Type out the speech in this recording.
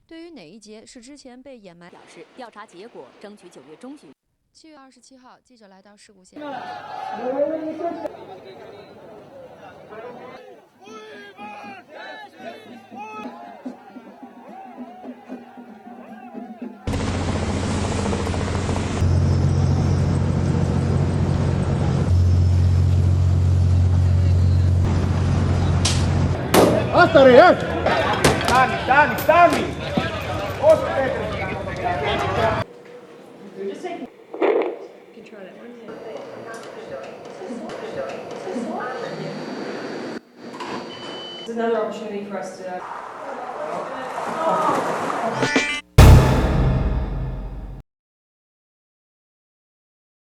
对于哪一节是之前被掩埋，表示调查结果争取9月中旬。7月27号，记者来到事故现。Stani! Control it. It's another opportunity for us to